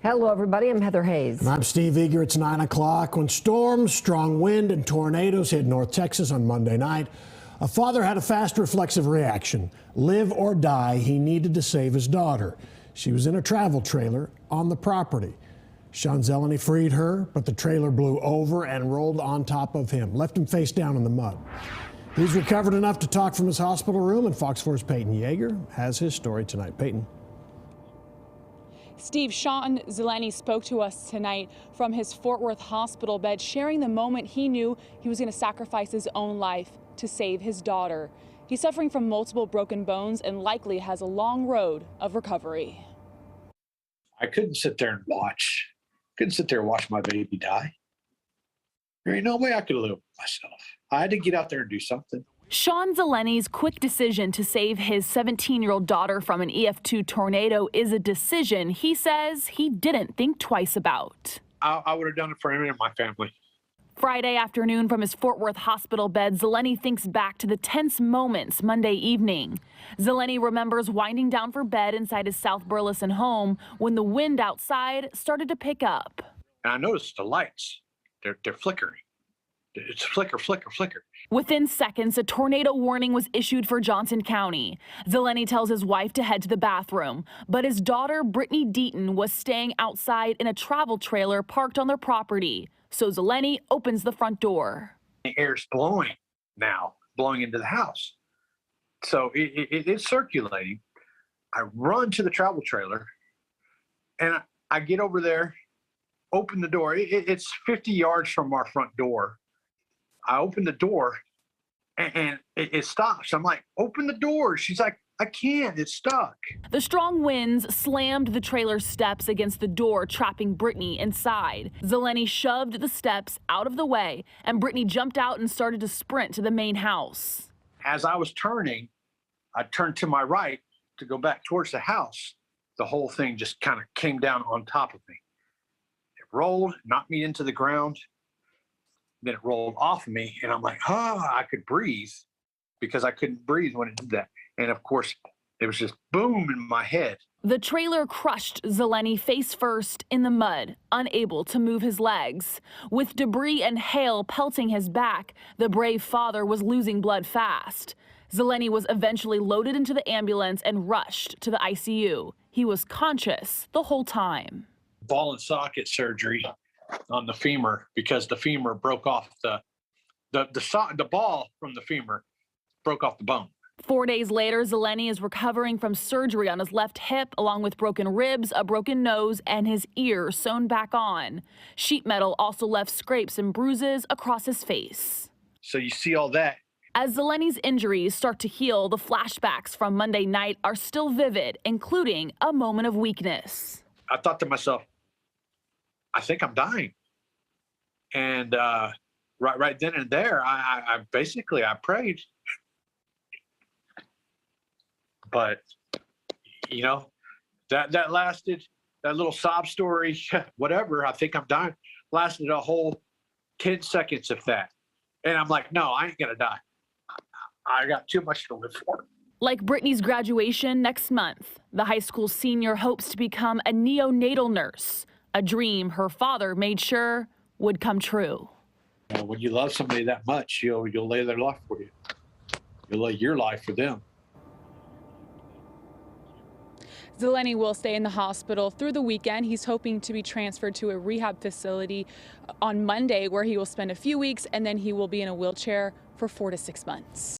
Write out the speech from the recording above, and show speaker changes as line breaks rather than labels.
Hello, everybody. I'm Heather Hayes.
And I'm Steve Eager. It's 9 o'clock when storms, strong wind, and tornadoes hit North Texas on Monday night. A father had a fast, reflexive reaction. Live or die, he needed to save his daughter. She was in a travel trailer on the property. Sean Zeleny freed her, but the trailer blew over and rolled on top of him, left him face down in the mud. He's recovered enough to talk from his hospital room, and Fox 4's Peyton Yeager has his story tonight. Peyton.
Steve, Sean Zeleny spoke to us tonight from his Fort Worth hospital bed, sharing the moment he knew he was going to sacrifice his own life to save his daughter. He's suffering from multiple broken bones and likely has a long road of recovery.
I couldn't sit there and watch. Couldn't sit there and watch my baby die. There ain't no way I could live with myself. I had to get out there and do something.
Sean Zeleny's quick decision to save his 17-year-old daughter from an EF2 tornado is a decision he says he didn't think twice about.
I would have done it for him and my family.
Friday afternoon from his Fort Worth hospital bed, Zeleny thinks back to the tense moments Monday evening. Zeleny remembers winding down for bed inside his South Burleson home when the wind outside started to pick up.
And I noticed the lights, they're flickering. It's flicker, flicker, flicker.
Within seconds, a tornado warning was issued for Johnson County. Zeleny tells his wife to head to the bathroom, but his daughter, Brittany Deaton, was staying outside in a travel trailer parked on their property. So Zeleny opens the front door.
The air's blowing now, blowing into the house. So it's circulating. I run to the travel trailer, and I get over there, open the door. It's 50 yards from our front door. I open the door and it stops. I'm like, open the door. She's like, I can't, it's stuck.
The strong winds slammed the trailer's steps against the door, trapping Brittany inside. Zeleny shoved the steps out of the way and Brittany jumped out and started to sprint to the main house.
As I was turning, I turned to my right to go back towards the house. The whole thing just kind of came down on top of me. It rolled, knocked me into the ground. Then it rolled off of me, and I'm like, I could breathe, because I couldn't breathe when it did that. And of course, it was just boom in my head.
The trailer crushed Zeleny face first in the mud, unable to move his legs. With debris and hail pelting his back, the brave father was losing blood fast. Zeleny was eventually loaded into the ambulance and rushed to the ICU. He was conscious the whole time.
Ball and socket surgery on the femur, because the femur broke off the ball from the femur broke off the bone.
4 days later, Zeleny is recovering from surgery on his left hip, along with broken ribs, a broken nose, and his ear sewn back on. Sheet metal also left scrapes and bruises across his face.
So you see all that.
As Zeleny's injuries start to heal, the flashbacks from Monday night are still vivid, including a moment of weakness.
I thought to myself, I think I'm dying. And right then and there, I basically prayed. But, you know, that lasted, that little sob story, whatever, I think I'm dying, lasted a whole 10 seconds of that. And I'm like, no, I ain't gonna die. I got too much to live for.
Like Brittany's graduation next month, the high school senior hopes to become a neonatal nurse, a dream her father made sure would come true.
You know, when you love somebody that much, you'll lay their life for you. You'll lay your life for them.
Zeleny will stay in the hospital through the weekend. He's hoping to be transferred to a rehab facility on Monday, where he will spend a few weeks, and then he will be in a wheelchair for 4 to 6 months.